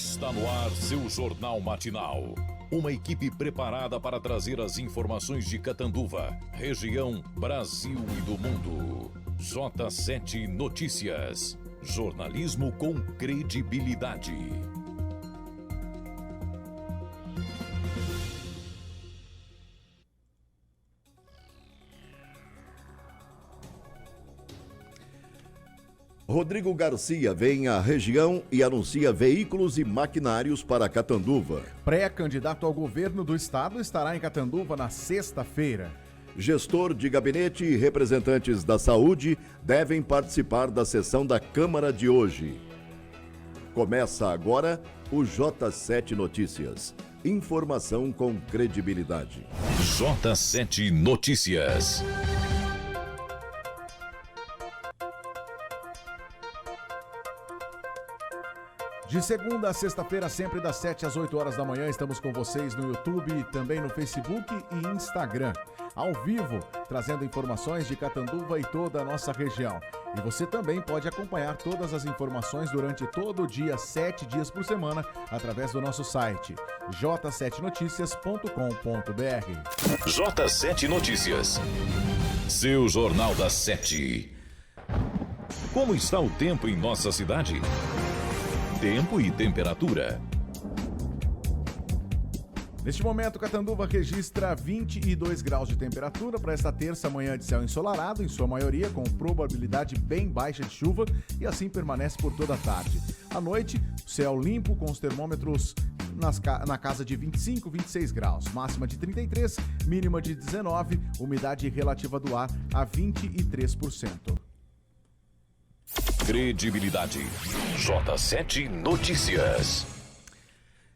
Está no ar seu Jornal Matinal. Uma equipe preparada para trazer as informações de Catanduva, região, Brasil e do mundo. J7 Notícias. Jornalismo com credibilidade. Rodrigo Garcia vem à região e anuncia veículos e maquinários para Catanduva. Pré-candidato ao governo do estado estará em Catanduva na sexta-feira. Gestor de gabinete e representantes da saúde devem participar da sessão da Câmara de hoje. Começa agora o J7 Notícias. Informação com credibilidade. J7 Notícias. De segunda a sexta-feira, sempre das 7 às 8 horas da manhã, estamos com vocês no YouTube, também no Facebook e Instagram. Ao vivo, trazendo informações de Catanduva e toda a nossa região. E você também pode acompanhar todas as informações durante todo o dia, 7 dias por semana, através do nosso site, j7noticias.com.br. J7 Notícias. Seu Jornal das 7. Como está o tempo em nossa cidade? Tempo e temperatura. Neste momento, Catanduva registra 22 graus de temperatura para esta terça manhã de céu ensolarado, em sua maioria com probabilidade bem baixa de chuva, e assim permanece por toda a tarde. À noite, céu limpo com os termômetros na casa de 25, 26 graus, máxima de 33, mínima de 19, umidade relativa do ar a 23%. Credibilidade. J7 Notícias.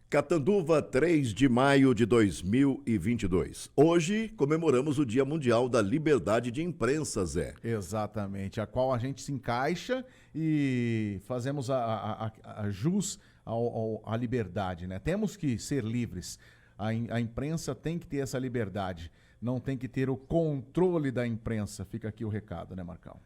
Catanduva, 3 de maio de 2022. Hoje comemoramos o Dia Mundial da Liberdade de Imprensa, Zé. Exatamente, a qual a gente se encaixa e fazemos a jus à liberdade, né? Temos que ser livres. A imprensa tem que ter essa liberdade, não tem que ter o controle da imprensa. Fica aqui o recado, né, Marcão?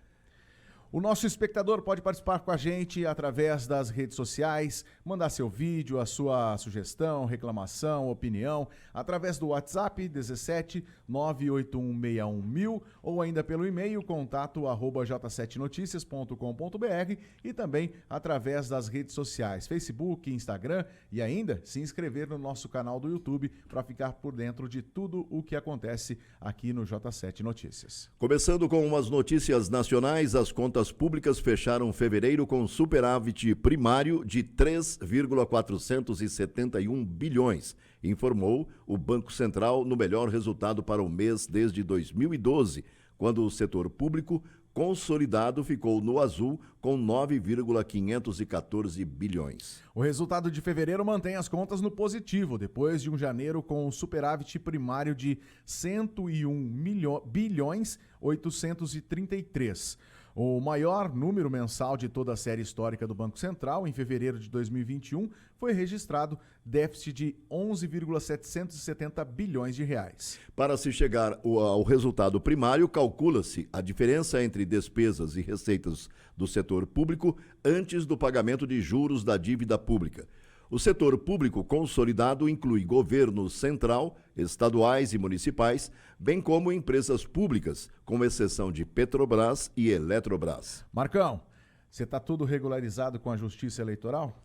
O nosso espectador pode participar com a gente através das redes sociais, mandar seu vídeo, a sua sugestão, reclamação, opinião, através do WhatsApp 17 981611000 ou ainda pelo e-mail contato@j7noticias.com.br e também através das redes sociais, Facebook, Instagram e ainda se inscrever no nosso canal do YouTube para ficar por dentro de tudo o que acontece aqui no J7 Notícias. Começando com umas notícias nacionais, as contas públicas fecharam fevereiro com superávit primário de 3,471 bilhões, informou o Banco Central no melhor resultado para o mês desde 2012, quando o setor público consolidado ficou no azul com 9,514 bilhões. O resultado de fevereiro mantém as contas no positivo, depois de um janeiro com superávit primário de 101 bilhões 833. O maior número mensal de toda a série histórica do Banco Central, em fevereiro de 2021, foi registrado déficit de 11,770 bilhões de reais. Para se chegar ao resultado primário, calcula-se a diferença entre despesas e receitas do setor público antes do pagamento de juros da dívida pública. O setor público consolidado inclui governo central, estaduais e municipais, bem como empresas públicas, com exceção de Petrobras e Eletrobras. Marcão, você está tudo regularizado com a Justiça Eleitoral?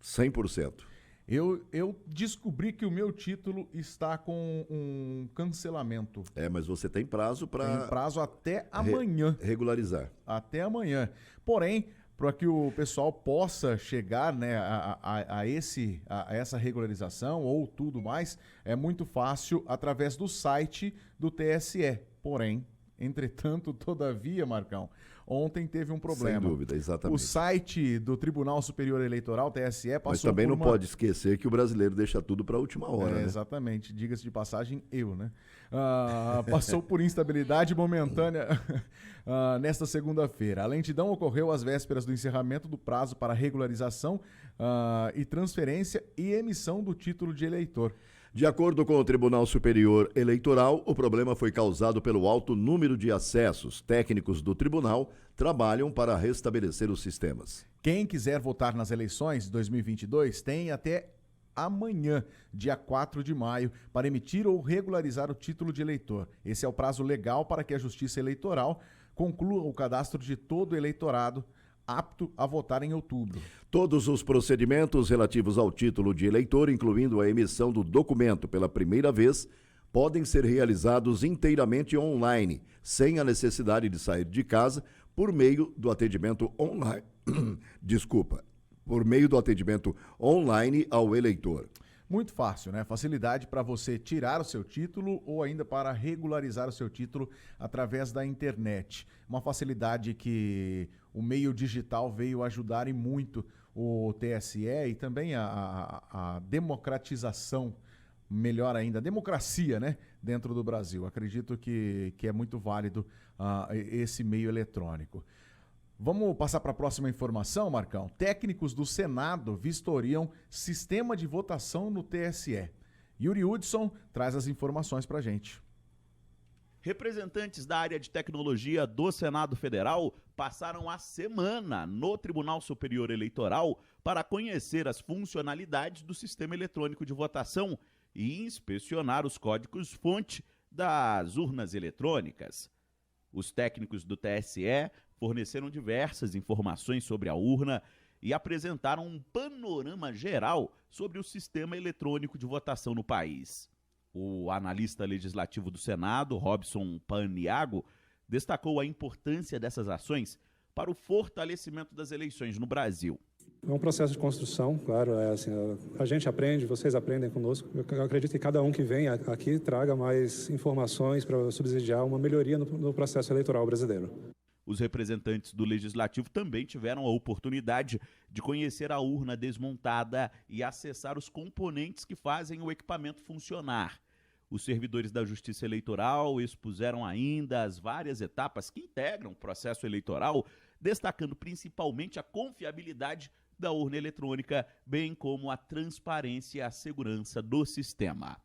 100%. Eu descobri que o meu título está com um cancelamento. Mas você tem prazo para... Tem prazo até amanhã. Regularizar. Até amanhã. Porém, para que o pessoal possa chegar, né, a essa regularização ou tudo mais, é muito fácil através do site do TSE. Porém, entretanto, todavia, Marcão, ontem teve um problema. Sem dúvida, exatamente. O site do Tribunal Superior Eleitoral, TSE, passou Mas também por não pode esquecer que o brasileiro deixa tudo para a última hora, né? Exatamente. Diga-se de passagem, né? Passou por instabilidade momentânea nesta segunda-feira. A lentidão ocorreu às vésperas do encerramento do prazo para regularização e transferência e emissão do título de eleitor. De acordo com o Tribunal Superior Eleitoral, o problema foi causado pelo alto número de acessos. Técnicos do tribunal trabalham para restabelecer os sistemas. Quem quiser votar nas eleições de 2022 tem até amanhã, dia 4 de maio, para emitir ou regularizar o título de eleitor. Esse é o prazo legal para que a Justiça Eleitoral conclua o cadastro de todo o eleitorado apto a votar em outubro. Todos os procedimentos relativos ao título de eleitor, incluindo a emissão do documento pela primeira vez, podem ser realizados inteiramente online, sem a necessidade de sair de casa, por meio do atendimento online. Por meio do atendimento online ao eleitor. Muito fácil, né? Facilidade para você tirar o seu título ou ainda para regularizar o seu título através da internet. Uma facilidade que o meio digital veio ajudar e muito o TSE e também a democratização, melhor ainda, a democracia, né? Dentro do Brasil. Acredito que é muito válido esse meio eletrônico. Vamos passar para a próxima informação, Marcão. Técnicos do Senado vistoriam sistema de votação no TSE. Yuri Hudson traz as informações para a gente. Representantes da área de tecnologia do Senado Federal passaram a semana no Tribunal Superior Eleitoral para conhecer as funcionalidades do sistema eletrônico de votação e inspecionar os códigos-fonte das urnas eletrônicas. Os técnicos do TSE forneceram diversas informações sobre a urna e apresentaram um panorama geral sobre o sistema eletrônico de votação no país. O analista legislativo do Senado, Robson Paniago, destacou a importância dessas ações para o fortalecimento das eleições no Brasil. É um processo de construção, claro, a gente aprende, vocês aprendem conosco. Eu acredito que cada um que vem aqui traga mais informações para subsidiar uma melhoria no processo eleitoral brasileiro. Os representantes do Legislativo também tiveram a oportunidade de conhecer a urna desmontada e acessar os componentes que fazem o equipamento funcionar. Os servidores da Justiça Eleitoral expuseram ainda as várias etapas que integram o processo eleitoral, destacando principalmente a confiabilidade da urna eletrônica, bem como a transparência e a segurança do sistema.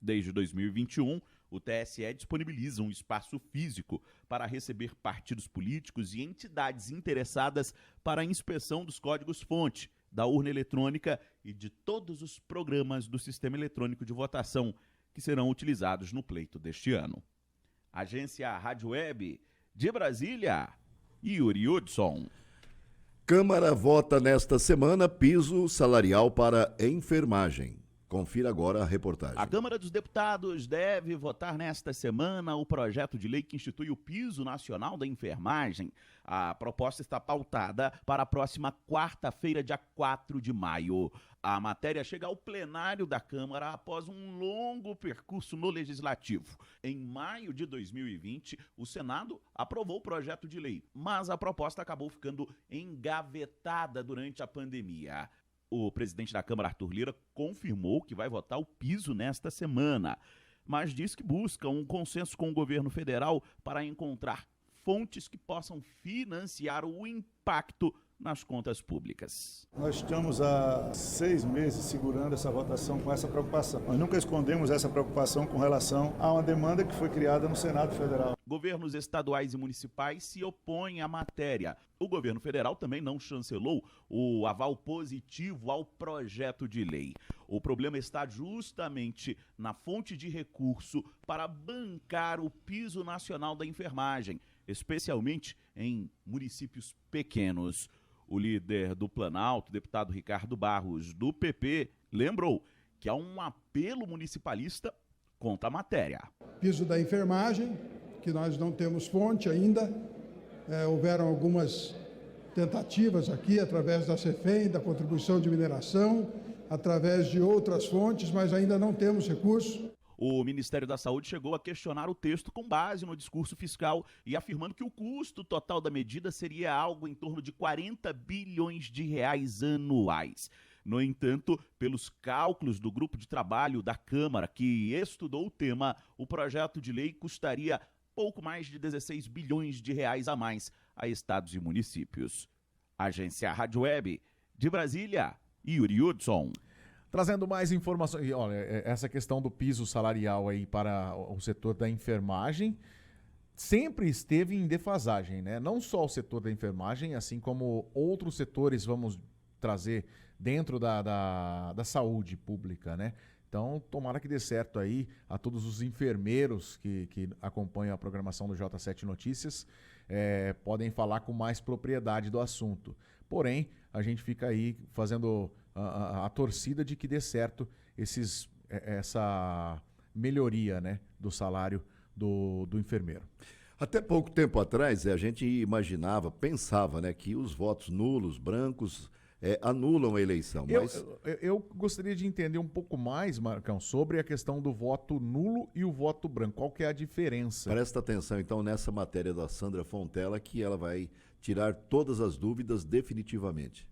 Desde 2021, o TSE disponibiliza um espaço físico para receber partidos políticos e entidades interessadas para a inspeção dos códigos-fonte, da urna eletrônica e de todos os programas do sistema eletrônico de votação que serão utilizados no pleito deste ano. Agência Rádio Web de Brasília, Yuri Hudson. Câmara vota nesta semana piso salarial para enfermagem. Confira agora a reportagem. A Câmara dos Deputados deve votar nesta semana o projeto de lei que institui o piso nacional da enfermagem. A proposta está pautada para a próxima quarta-feira, dia 4 de maio. A matéria chega ao plenário da Câmara após um longo percurso no Legislativo. Em maio de 2020, o Senado aprovou o projeto de lei, mas a proposta acabou ficando engavetada durante a pandemia. O presidente da Câmara, Arthur Lira, confirmou que vai votar o piso nesta semana, mas diz que busca um consenso com o governo federal para encontrar fontes que possam financiar o impacto nas contas públicas. Nós estamos há 6 meses segurando essa votação com essa preocupação. Nós nunca escondemos essa preocupação com relação a uma demanda que foi criada no Senado Federal. Governos estaduais e municipais se opõem à matéria. O governo federal também não chancelou o aval positivo ao projeto de lei. O problema está justamente na fonte de recurso para bancar o piso nacional da enfermagem, especialmente em municípios pequenos. O líder do Planalto, deputado Ricardo Barros, do PP, lembrou que há um apelo municipalista contra a matéria. Piso da enfermagem, que nós não temos fonte ainda. Houveram algumas tentativas aqui, através da CEFEM, da contribuição de mineração, através de outras fontes, mas ainda não temos recursos. O Ministério da Saúde chegou a questionar o texto com base no discurso fiscal e afirmando que o custo total da medida seria algo em torno de 40 bilhões de reais anuais. No entanto, pelos cálculos do grupo de trabalho da Câmara que estudou o tema, o projeto de lei custaria pouco mais de 16 bilhões de reais a mais a estados e municípios. Agência Rádio Web de Brasília, Yuri Hudson. Trazendo mais informações, olha, essa questão do piso salarial aí para o setor da enfermagem sempre esteve em defasagem, né? Não só o setor da enfermagem, assim como outros setores vamos trazer dentro da saúde pública, né? Então, tomara que dê certo aí a todos os enfermeiros que acompanham a programação do J7 Notícias, podem falar com mais propriedade do assunto. Porém, a gente fica aí fazendo a torcida de que dê certo essa melhoria, né, do salário do enfermeiro. Até pouco tempo atrás, a gente imaginava, pensava, né, que os votos nulos, brancos, anulam a eleição. Mas... Eu gostaria de entender um pouco mais, Marcão, sobre a questão do voto nulo e o voto branco. Qual que é a diferença? Presta atenção, então, nessa matéria da Sandra Fontela, que ela vai tirar todas as dúvidas definitivamente.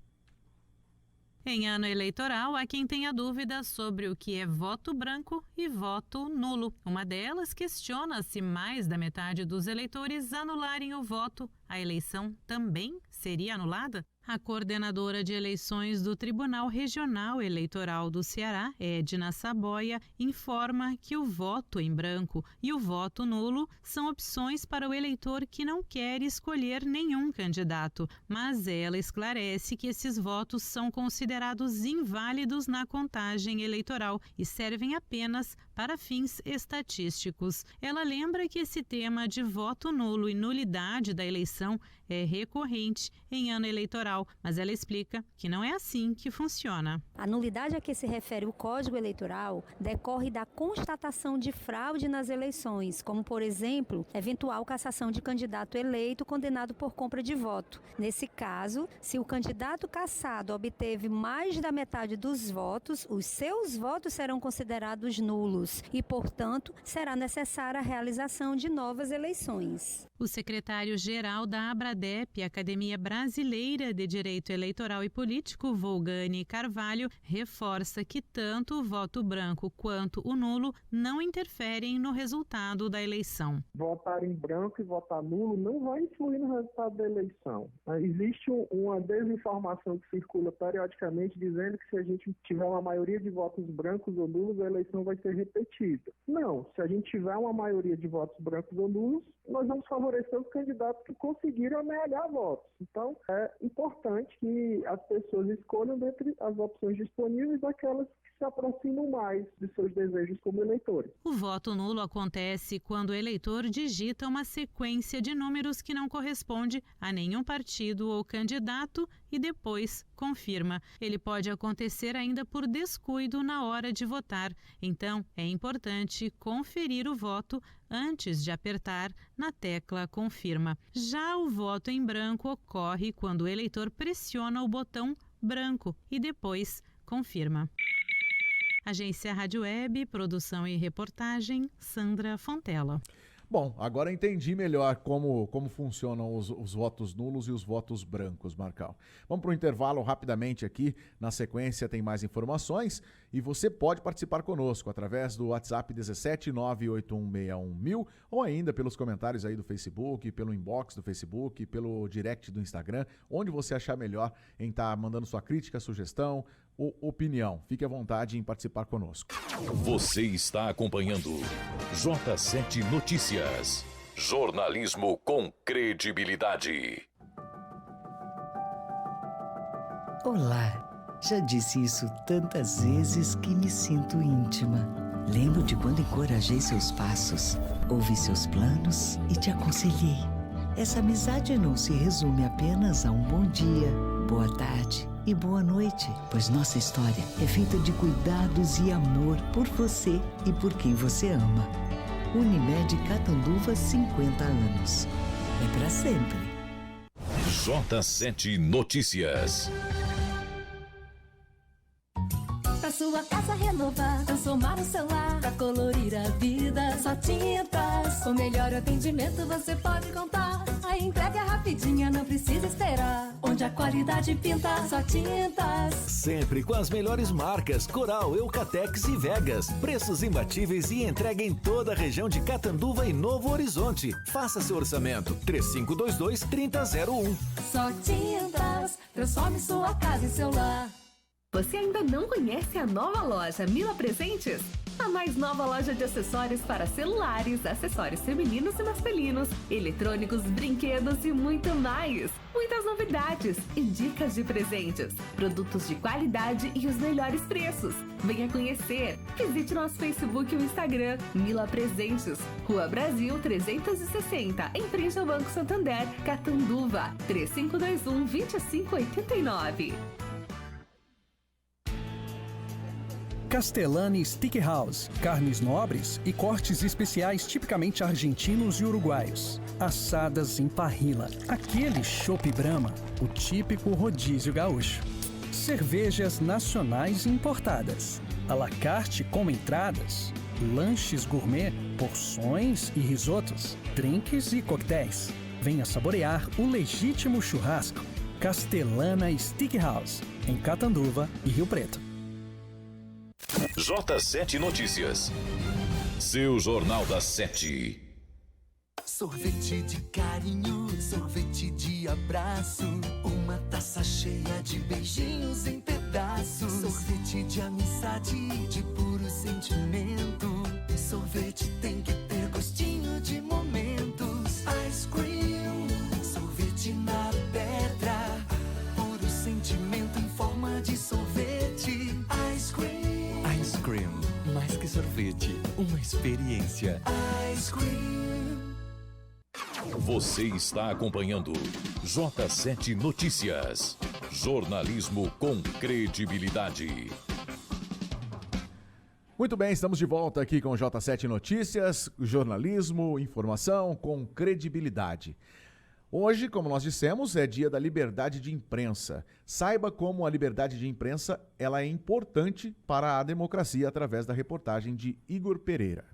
Em ano eleitoral, há quem tenha dúvidas sobre o que é voto branco e voto nulo. Uma delas questiona se mais da metade dos eleitores anularem o voto, a eleição também seria anulada? A coordenadora de eleições do Tribunal Regional Eleitoral do Ceará, Edna Saboia, informa que o voto em branco e o voto nulo são opções para o eleitor que não quer escolher nenhum candidato, mas ela esclarece que esses votos são considerados inválidos na contagem eleitoral e servem apenas para fins estatísticos. Ela lembra que esse tema de voto nulo e nulidade da eleição é recorrente em ano eleitoral, mas ela explica que não é assim que funciona. A nulidade a que se refere o Código Eleitoral decorre da constatação de fraude nas eleições, como, por exemplo, eventual cassação de candidato eleito condenado por compra de voto. Nesse caso, se o candidato cassado obteve mais da metade dos votos, os seus votos serão considerados nulos e, portanto, será necessária a realização de novas eleições. O secretário-geral da ABRADEP, Academia Brasileira de Direito Eleitoral e Político, Volgane Carvalho, reforça que tanto o voto branco quanto o nulo não interferem no resultado da eleição. Votar em branco e votar nulo não vai influir no resultado da eleição. Existe uma desinformação que circula periodicamente dizendo que se a gente tiver uma maioria de votos brancos ou nulos, a eleição vai ser repetida. Não, se a gente tiver uma maioria de votos brancos ou nulos, nós vamos favorecer os candidatos que conseguiram amealhar votos. Então, é importante que as pessoas escolham dentre as opções disponíveis aquelas que se aproximam mais de seus desejos como eleitores. O voto nulo acontece quando o eleitor digita uma sequência de números que não corresponde a nenhum partido ou candidato e depois confirma. Ele pode acontecer ainda por descuido na hora de votar. Então, é importante conferir o voto antes de apertar na tecla confirma. Já o voto em branco ocorre quando o eleitor pressiona o botão branco e depois confirma. Agência Rádio Web, produção e reportagem, Sandra Fontela. Bom, agora entendi melhor como funcionam os votos nulos e os votos brancos, Marcal. Vamos para o intervalo rapidamente aqui. Na sequência tem mais informações e você pode participar conosco através do WhatsApp 17981611000 ou ainda pelos comentários aí do Facebook, pelo inbox do Facebook, pelo direct do Instagram, onde você achar melhor em estar mandando sua crítica, sugestão ou opinião. Fique à vontade em participar conosco. Você está acompanhando J7 Notícias. Jornalismo com credibilidade. Olá, já disse isso tantas vezes que me sinto íntima. Lembro de quando encorajei seus passos, ouvi seus planos e te aconselhei. Essa amizade não se resume apenas a um bom dia, boa tarde e boa noite, pois nossa história é feita de cuidados e amor por você e por quem você ama. Unimed Catanduva, 50 anos. É pra sempre. J7 Notícias. Pra sua casa renovar, transformar o seu lar, pra colorir a vida, só tintas. Com melhor atendimento você pode contar. A entrega é rapidinha, não precisa esperar. Onde a qualidade pinta, só tintas. Sempre com as melhores marcas, Coral, Eucatex e Vegas. Preços imbatíveis e entrega em toda a região de Catanduva e Novo Horizonte. Faça seu orçamento, 3522-3001. Só tintas, transforme sua casa e seu lar. Você ainda não conhece a nova loja Mila Presentes? A mais nova loja de acessórios para celulares, acessórios femininos e masculinos, eletrônicos, brinquedos e muito mais. Muitas novidades e dicas de presentes, produtos de qualidade e os melhores preços. Venha conhecer. Visite nosso Facebook e o Instagram, Mila Presentes, Rua Brasil 360, em frente ao Banco Santander, Catanduva, 3521-2589. Castellani Steakhouse, carnes nobres e cortes especiais tipicamente argentinos e uruguaios. Assadas em parrilla, aquele chopp Brahma, o típico rodízio gaúcho. Cervejas nacionais e importadas, à la carte com entradas, lanches gourmet, porções e risotos, drinks e coquetéis. Venha saborear o legítimo churrasco. Castellana Steakhouse, em Catanduva e Rio Preto. J7 Notícias. Seu Jornal das 7. Sorvete de carinho, sorvete de abraço, uma taça cheia de beijinhos em pedaços, sorvete de amizade, de puro sentimento. Sorvete tem que ter gostinho de momentos. Ice cream, sorvete na pedra, puro sentimento em forma de sorvete. Ice cream. Ice Cream, mais que sorvete, uma experiência. Ice Cream. Você está acompanhando J7 Notícias. Jornalismo com credibilidade. Muito bem, estamos de volta aqui com o J7 Notícias, jornalismo, informação com credibilidade. Hoje, como nós dissemos, é dia da liberdade de imprensa. Saiba como a liberdade de imprensa ela é importante para a democracia através da reportagem de Igor Pereira.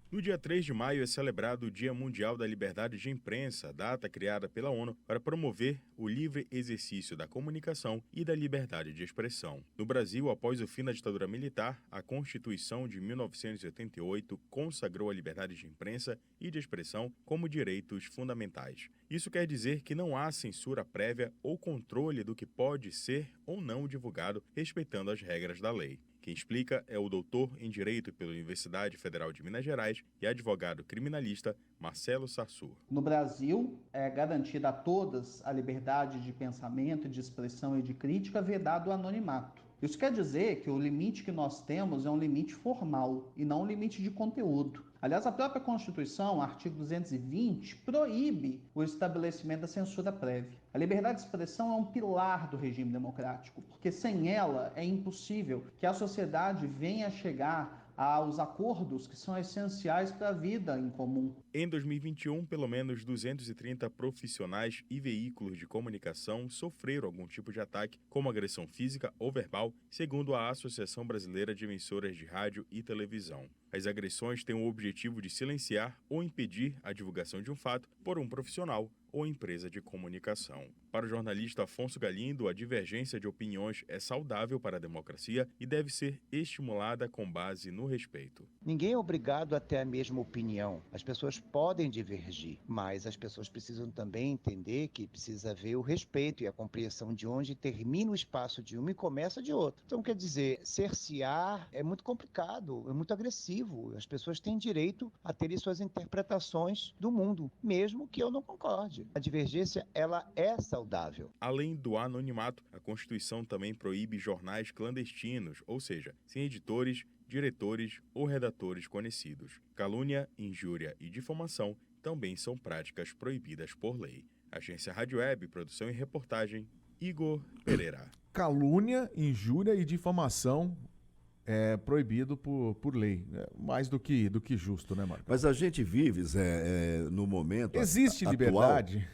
No dia 3 de maio é celebrado o Dia Mundial da Liberdade de Imprensa, data criada pela ONU para promover o livre exercício da comunicação e da liberdade de expressão. No Brasil, após o fim da ditadura militar, a Constituição de 1988 consagrou a liberdade de imprensa e de expressão como direitos fundamentais. Isso quer dizer que não há censura prévia ou controle do que pode ser ou não divulgado, respeitando as regras da lei. Quem explica é o doutor em Direito pela Universidade Federal de Minas Gerais e advogado criminalista Marcelo Sarsur. No Brasil, é garantida a todas a liberdade de pensamento, de expressão e de crítica, vedado o anonimato. Isso quer dizer que o limite que nós temos é um limite formal e não um limite de conteúdo. Aliás, a própria Constituição, artigo 220, proíbe o estabelecimento da censura prévia. A liberdade de expressão é um pilar do regime democrático, porque sem ela é impossível que a sociedade venha a chegar aos acordos que são essenciais para a vida em comum. Em 2021, pelo menos 230 profissionais e veículos de comunicação sofreram algum tipo de ataque, como agressão física ou verbal, segundo a Associação Brasileira de Emissoras de Rádio e Televisão. As agressões têm o objetivo de silenciar ou impedir a divulgação de um fato por um profissional ou empresa de comunicação. Para o jornalista Afonso Galindo, a divergência de opiniões é saudável para a democracia e deve ser estimulada com base no respeito. Ninguém é obrigado a ter a mesma opinião. As pessoas podem divergir, mas as pessoas precisam também entender que precisa haver o respeito e a compreensão de onde termina o espaço de uma e começa de outra. Então, quer dizer, cercear é muito complicado, é muito agressivo. As pessoas têm direito a terem suas interpretações do mundo, mesmo que eu não concorde. A divergência, ela é saudável. Além do anonimato, a Constituição também proíbe jornais clandestinos, ou seja, sem editores, diretores ou redatores conhecidos. Calúnia, injúria e difamação também são práticas proibidas por lei. Agência Rádio Web, produção e reportagem, Igor Pereira. Calúnia, injúria e difamação é proibido por lei. É mais do que justo, né, Marco? Mas a gente vive, Zé, no momento existe atual, liberdade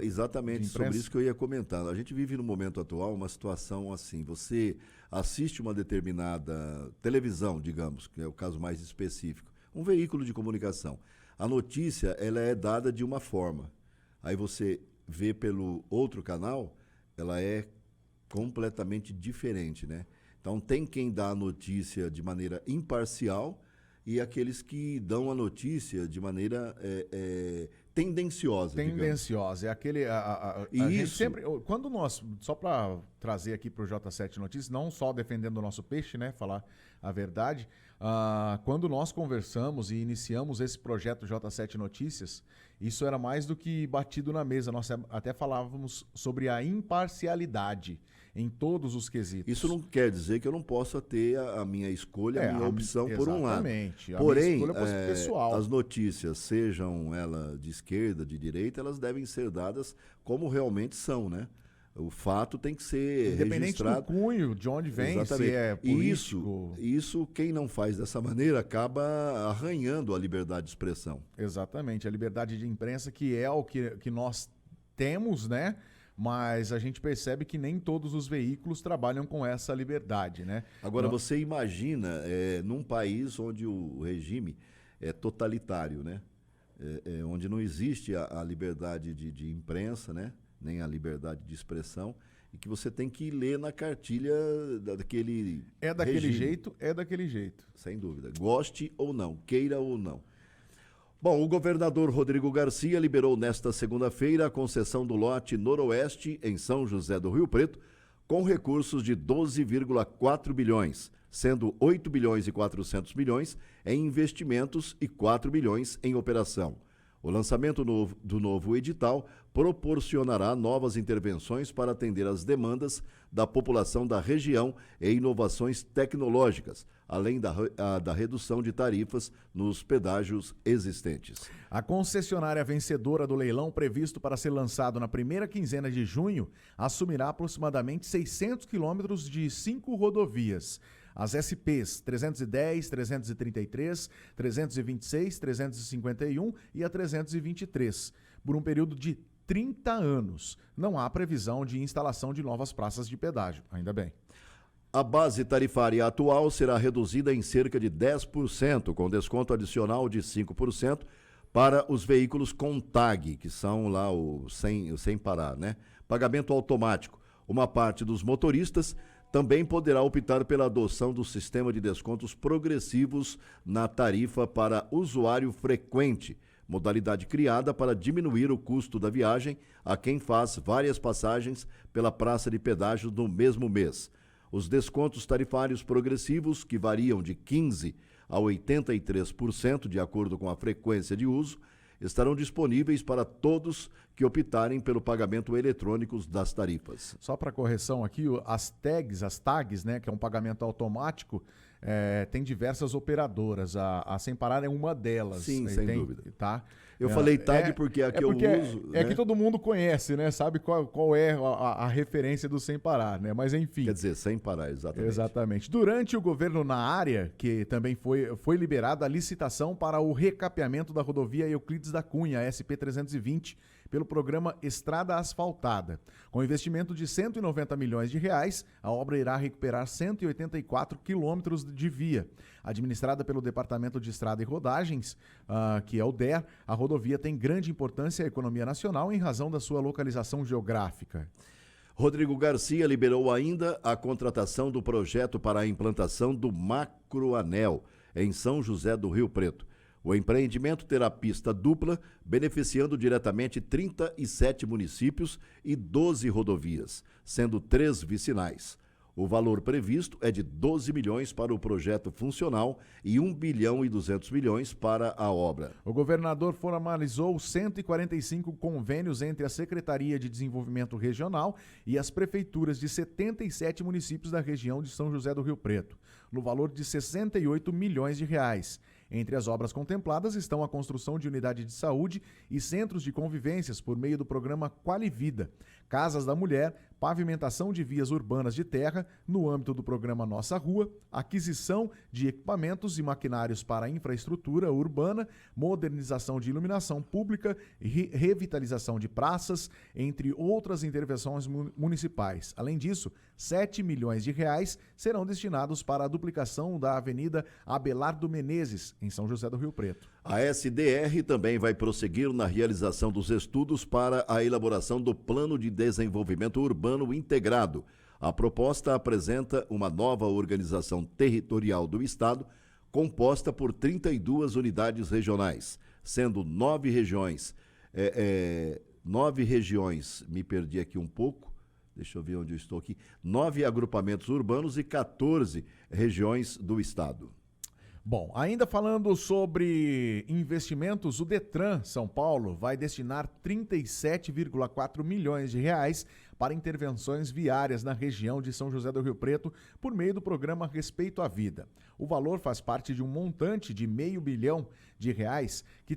exatamente, de sobre isso que eu ia comentar. A gente vive no momento atual uma situação assim, você assiste uma determinada televisão, digamos, que é o caso mais específico, um veículo de comunicação. A notícia, ela é dada de uma forma. Aí você vê pelo outro canal, ela é completamente diferente, né? Então, tem quem dá a notícia de maneira imparcial e aqueles que dão a notícia de maneira tendenciosa. Tendenciosa. É aquele. A gente sempre. Quando nós. Só para trazer aqui para o J7 Notícias, não só defendendo o nosso peixe, né? Falar a verdade. Quando nós conversamos e iniciamos esse projeto J7 Notícias, isso era mais do que batido na mesa. Nós até falávamos sobre a imparcialidade em todos os quesitos. Isso não quer dizer que eu não possa ter a minha escolha, a minha opção por um lado. Exatamente. Porém, pessoal. as notícias, sejam elas de esquerda, de direita, elas devem ser dadas como realmente são, né? O fato tem que ser independente registrado. do cunho, de onde vem, exatamente. Se é político. Isso, quem não faz dessa maneira acaba arranhando a liberdade de expressão. Exatamente, a liberdade de imprensa, que é o que nós temos, né? Mas a gente percebe que nem todos os veículos trabalham com essa liberdade, né? Agora, você imagina, num país onde o regime é totalitário, né? Onde não existe a liberdade de imprensa, né? Nem a liberdade de expressão, e que você tem que ler na cartilha daquele regime. Jeito, é daquele jeito. Sem dúvida. Goste ou não, queira ou não. Bom, o governador Rodrigo Garcia liberou nesta segunda-feira a concessão do lote noroeste em São José do Rio Preto, com recursos de 12,4 bilhões, sendo 8 bilhões e 400 milhões em investimentos e 4 bilhões em operação. O lançamento do novo edital proporcionará novas intervenções para atender às demandas da população da região e inovações tecnológicas, além da redução de tarifas nos pedágios existentes. A concessionária vencedora do leilão previsto para ser lançado na primeira quinzena de junho assumirá aproximadamente 600 quilômetros de 5 rodovias. As SPs 310, 333, 326, 351 e a 323, por um período de 30 anos. Não há previsão de instalação de novas praças de pedágio, ainda bem. A base tarifária atual será reduzida em cerca de 10%, com desconto adicional de 5% para os veículos com TAG, que são lá o sem parar, né? Pagamento automático. Uma parte dos motoristas também poderá optar pela adoção do sistema de descontos progressivos na tarifa para usuário frequente, modalidade criada para diminuir o custo da viagem a quem faz várias passagens pela praça de pedágio no mesmo mês. Os descontos tarifários progressivos, que variam de 15% a 83% de acordo com a frequência de uso, estarão disponíveis para todos que optarem pelo pagamento eletrônico das tarifas. Só para correção aqui, as tags, né, que é um pagamento automático, tem diversas operadoras. A Sem Parar é uma delas. Sim, sem dúvida. Tá? Eu falei tag porque é a que eu uso. É que todo mundo conhece, né? Sabe qual é a referência do Sem Parar, né? Mas enfim. Quer dizer, Sem Parar, exatamente. Exatamente. Durante o governo na área, que também foi liberada a licitação para o recapeamento da rodovia Euclides da Cunha, SP-320, pelo programa Estrada Asfaltada. Com investimento de R$190 milhões, a obra irá recuperar 184 quilômetros de via. Administrada pelo Departamento de Estrada e Rodagens, que é o DER, a rodovia tem grande importância à economia nacional em razão da sua localização geográfica. Rodrigo Garcia liberou ainda a contratação do projeto para a implantação do Macroanel em São José do Rio Preto. O empreendimento terá pista dupla, beneficiando diretamente 37 municípios e 12 rodovias, sendo 3 vicinais. O valor previsto é de 12 milhões para o projeto funcional e 1 bilhão e 200 milhões para a obra. O governador formalizou 145 convênios entre a Secretaria de Desenvolvimento Regional e as prefeituras de 77 municípios da região de São José do Rio Preto, no valor de R$68 milhões. Entre as obras contempladas estão a construção de unidade de saúde e centros de convivências por meio do programa Qualivida, Casas da Mulher, pavimentação de vias urbanas de terra no âmbito do programa Nossa Rua, aquisição de equipamentos e maquinários para a infraestrutura urbana, modernização de iluminação pública e revitalização de praças, entre outras intervenções municipais. Além disso, R$7 milhões serão destinados para a duplicação da Avenida Abelardo Menezes, em São José do Rio Preto. A SDR também vai prosseguir na realização dos estudos para a elaboração do Plano de Desenvolvimento Urbano Integrado. A proposta apresenta uma nova organização territorial do Estado, composta por 32 unidades regionais, sendo 9 regiões 9 regiões, me perdi aqui um pouco, deixa eu ver onde eu estou aqui, 9 agrupamentos urbanos e 14 regiões do estado. Bom, ainda falando sobre investimentos, o Detran São Paulo vai destinar 37,4 milhões de reais para intervenções viárias na região de São José do Rio Preto por meio do programa Respeito à Vida. O valor faz parte de um montante de R$500 milhão que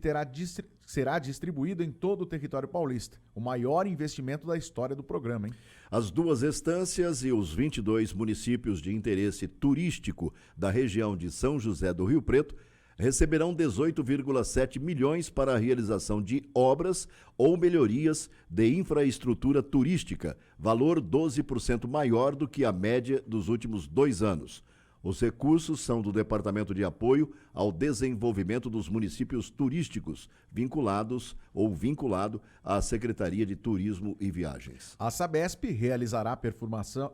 será distribuído em todo o território paulista, o maior investimento da história do programa, hein? As 2 estâncias e os 22 municípios de interesse turístico da região de São José do Rio Preto receberão 18,7 milhões para a realização de obras ou melhorias de infraestrutura turística, valor 12% maior do que a média dos últimos 2 anos. Os recursos são do Departamento de Apoio ao Desenvolvimento dos Municípios Turísticos, vinculado à Secretaria de Turismo e Viagens. A Sabesp realizará a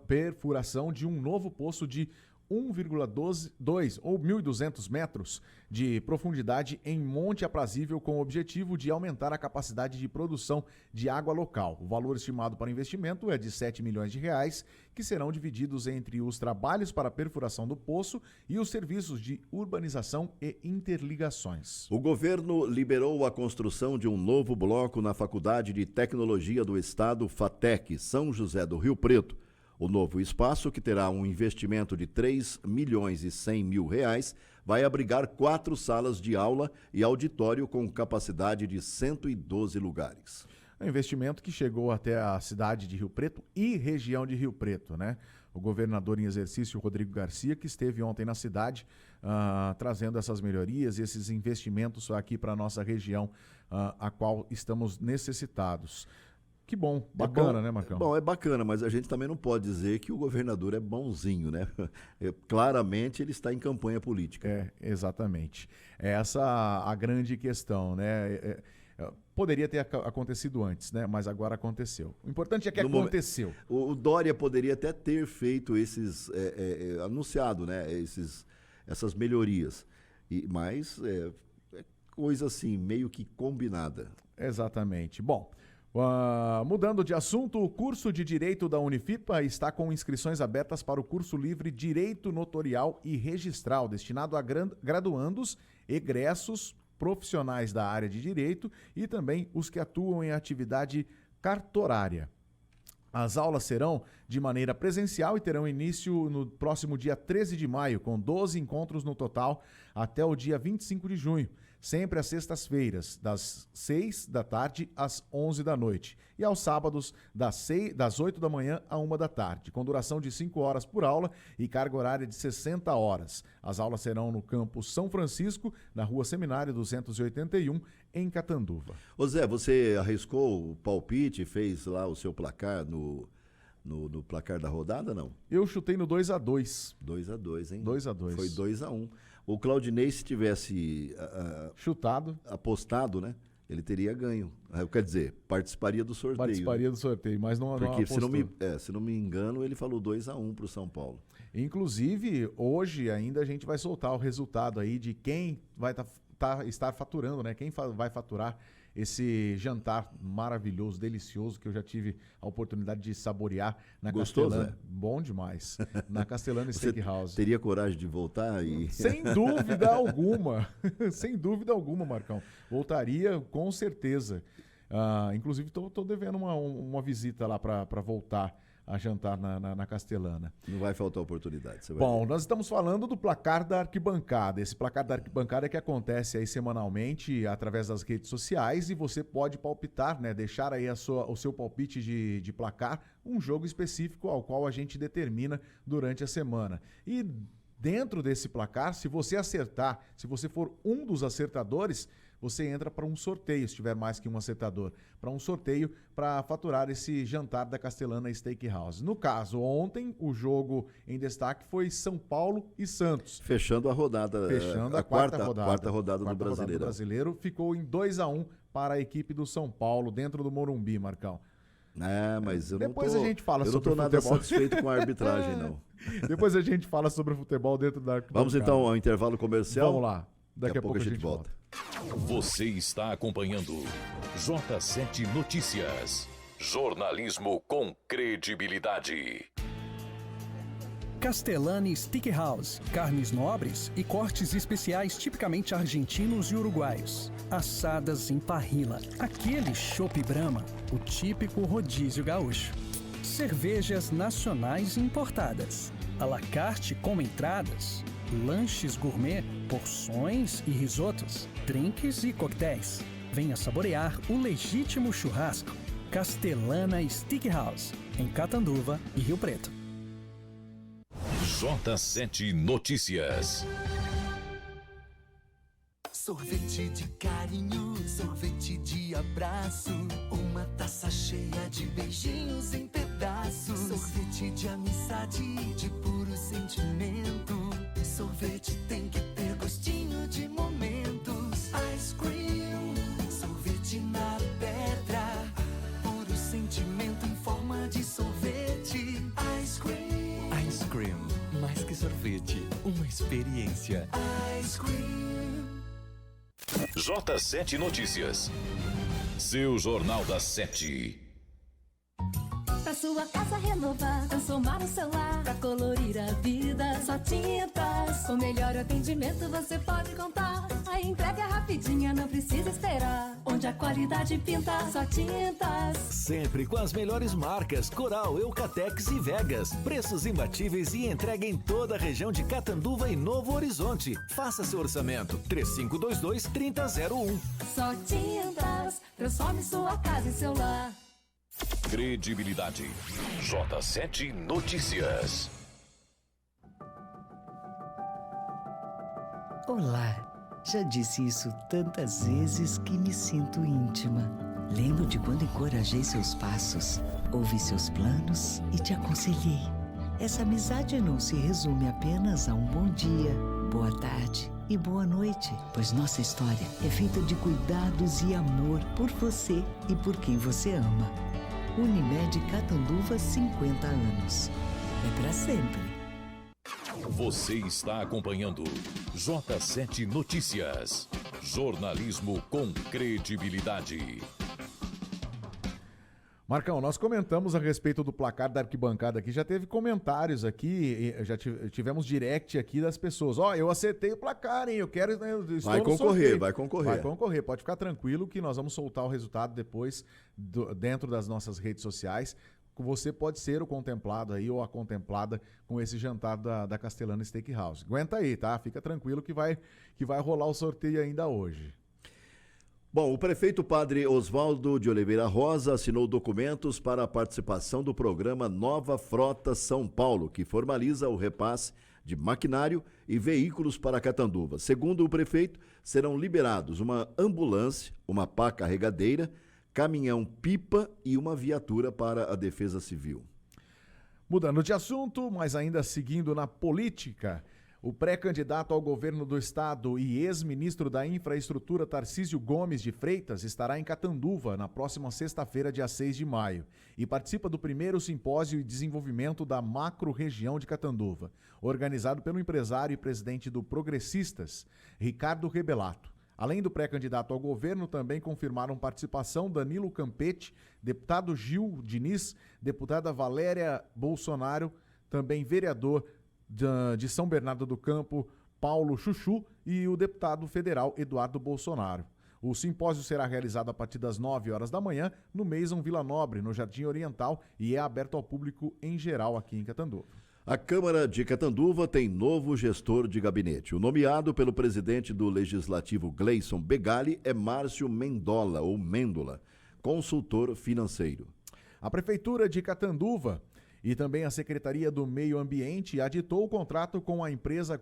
perfuração de um novo poço de 1,2 ou 1.200 metros de profundidade em Monte Aprazível com o objetivo de aumentar a capacidade de produção de água local. O valor estimado para o investimento é de R$7 milhões, que serão divididos entre os trabalhos para a perfuração do poço e os serviços de urbanização e interligações. O governo liberou a construção de um novo bloco na Faculdade de Tecnologia do Estado, FATEC, São José do Rio Preto. O novo espaço, que terá um investimento de R$3,1 milhões, vai abrigar 4 salas de aula e auditório com capacidade de 112 lugares. É um investimento que chegou até a cidade de Rio Preto e região de Rio Preto, né? O governador em exercício, Rodrigo Garcia, que esteve ontem na cidade trazendo essas melhorias e esses investimentos aqui para a nossa região, a qual estamos necessitados. Que bom, bacana, né, Marcão? Bom, é bacana, mas a gente também não pode dizer que o governador é bonzinho, né? Claramente ele está em campanha política. Exatamente. Essa a grande questão, né? Poderia ter acontecido antes, né? Mas agora aconteceu. O importante é que aconteceu. O Dória poderia até ter feito anunciado, né? Essas melhorias. Mas é coisa assim, meio que combinada. Exatamente. Bom, mudando de assunto, o curso de Direito da Unifipa está com inscrições abertas para o curso livre Direito Notorial e Registral, destinado a graduandos, egressos, profissionais da área de direito e também os que atuam em atividade cartorária. As aulas serão de maneira presencial e terão início no próximo dia 13 de maio, com 12 encontros no total, até o dia 25 de junho. Sempre às sextas-feiras, das 6 da tarde às 11 da noite. E aos sábados, das 8 da manhã à 1 da tarde, com duração de 5 horas por aula e carga horária de 60 horas. As aulas serão no campus São Francisco, na Rua Seminário 281, em Catanduva. Ô Zé, você arriscou o palpite, fez lá o seu placar no placar da rodada, não? Eu chutei no 2-2. 2-2, hein? 2-2. Foi 2-1. O Claudinei, se tivesse apostado, né? Ele teria ganho. Quer dizer, participaria do sorteio. Participaria do sorteio, mas não Porque apostou. se não me engano, ele falou 2-1 para o São Paulo. Inclusive, hoje ainda a gente vai soltar o resultado aí de quem vai estar faturando, né? Quem vai faturar esse jantar maravilhoso, delicioso, que eu já tive a oportunidade de saborear na Castelana. Zé? Bom demais. Na Castelana Steakhouse. Teria coragem de voltar? Sem dúvida alguma. Sem dúvida alguma, Marcão. Voltaria com certeza. Inclusive, estou devendo uma visita lá para voltar a jantar na Castelana. Não vai faltar oportunidade. Você vai Bom, ver. nós estamos falando do placar da arquibancada. Esse placar da arquibancada é que acontece aí semanalmente através das redes sociais e você pode palpitar, né? Deixar aí o seu palpite de placar, um jogo específico ao qual a gente determina durante a semana. E dentro desse placar, se você acertar, se você for um dos acertadores, você entra para um sorteio, se tiver mais que um acertador, para um sorteio para faturar esse jantar da Castelana Steakhouse. No caso, ontem, o jogo em destaque foi São Paulo e Santos. Fechando a rodada. Fechando a quarta rodada. Quarta rodada do Brasileirão. Brasileiro ficou em 2-1 para a equipe do São Paulo, dentro do Morumbi, Marcão. Mas Depois a gente fala sobre futebol. Eu não estou nada satisfeito com a arbitragem, não. Depois a gente fala sobre o futebol dentro da arquibancada. Vamos então ao intervalo comercial? Vamos lá. Daqui a pouco a gente volta. Você está acompanhando J7 Notícias. Jornalismo com credibilidade. Castellani Steakhouse, carnes nobres e cortes especiais tipicamente argentinos e uruguaios. Assadas em parrilla, aquele chopp Brahma, o típico rodízio gaúcho. Cervejas nacionais importadas, à la carte com entradas, lanches gourmet, porções e risotos, drinks e coquetéis. Venha saborear o legítimo churrasco. Castellana Steakhouse, em Catanduva e Rio Preto. J7 Notícias. Sorvete de carinho, sorvete de abraço, uma taça cheia de beijinhos em pedaços. Sorvete de amizade, de puro sentimento. Sorvete tem que ter gostinho de momentos. Ice cream, sorvete na pedra, puro sentimento em forma de sorvete. Ice cream. Ice Cream, mais que sorvete, uma experiência. Ice Cream. J7 Notícias. Seu Jornal das 7. Pra sua casa renovar, transformar o celular, pra colorir a vida, só tintas. Com melhor atendimento você pode contar. A entrega é rapidinha, não precisa esperar. Onde a qualidade pinta, só tintas. Sempre com as melhores marcas, Coral, Eucatex e Vegas. Preços imbatíveis e entrega em toda a região de Catanduva e Novo Horizonte. Faça seu orçamento, 3522-3001. Só tintas, transforme sua casa em seu lar. Credibilidade. J7 Notícias. Olá, já disse isso tantas vezes que me sinto íntima. Lembro de quando encorajei seus passos, ouvi seus planos e te aconselhei. Essa amizade não se resume apenas a um bom dia, boa tarde e boa noite, pois nossa história é feita de cuidados e amor por você e por quem você ama. Unimed Catanduva, 50 anos. É pra sempre. Você está acompanhando J7 Notícias. Jornalismo com credibilidade. Marcão, nós comentamos a respeito do placar da arquibancada aqui, já teve comentários aqui, já tivemos direct aqui das pessoas. Ó, eu acertei o placar, hein, eu quero... Vai concorrer, vai concorrer. Vai concorrer, pode ficar tranquilo que nós vamos soltar o resultado depois dentro das nossas redes sociais. Você pode ser o contemplado aí ou a contemplada com esse jantar da Castellana Steakhouse. Aguenta aí, tá? Fica tranquilo que vai rolar o sorteio ainda hoje. Bom, o prefeito Padre Oswaldo de Oliveira Rosa assinou documentos para a participação do programa Nova Frota São Paulo, que formaliza o repasse de maquinário e veículos para Catanduva. Segundo o prefeito, serão liberados uma ambulância, uma pá carregadeira, caminhão-pipa e uma viatura para a Defesa Civil. Mudando de assunto, mas ainda seguindo na política, o pré-candidato ao governo do estado e ex-ministro da Infraestrutura Tarcísio Gomes de Freitas estará em Catanduva na próxima sexta-feira, dia 6 de maio, e participa do primeiro simpósio e desenvolvimento da macro-região de Catanduva, organizado pelo empresário e presidente do Progressistas, Ricardo Rebelato. Além do pré-candidato ao governo, também confirmaram participação Danilo Campetti, deputado Gil Diniz, deputada Valéria Bolsonaro, também vereador de São Bernardo do Campo, Paulo Chuchu, e o deputado federal Eduardo Bolsonaro. O simpósio será realizado a partir das 9 horas da manhã no Maison Vila Nobre, no Jardim Oriental, e é aberto ao público em geral aqui em Catanduva. A Câmara de Catanduva tem novo gestor de gabinete. O nomeado pelo presidente do Legislativo, Gleison Begali, é Márcio Mendola, ou Mêndola, consultor financeiro. A Prefeitura de Catanduva e também a Secretaria do Meio Ambiente aditou o contrato com a empresa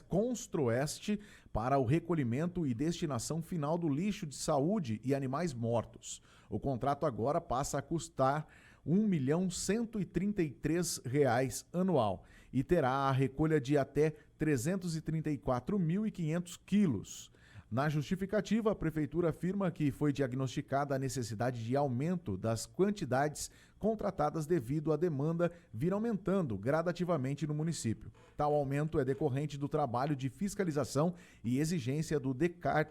Constroeste para o recolhimento e destinação final do lixo de saúde e animais mortos. O contrato agora passa a custar R$ 1.133 anual e terá a recolha de até 334.500 quilos. Na justificativa, a Prefeitura afirma que foi diagnosticada a necessidade de aumento das quantidades contratadas devido à demanda vir aumentando gradativamente no município. Tal aumento é decorrente do trabalho de fiscalização e exigência do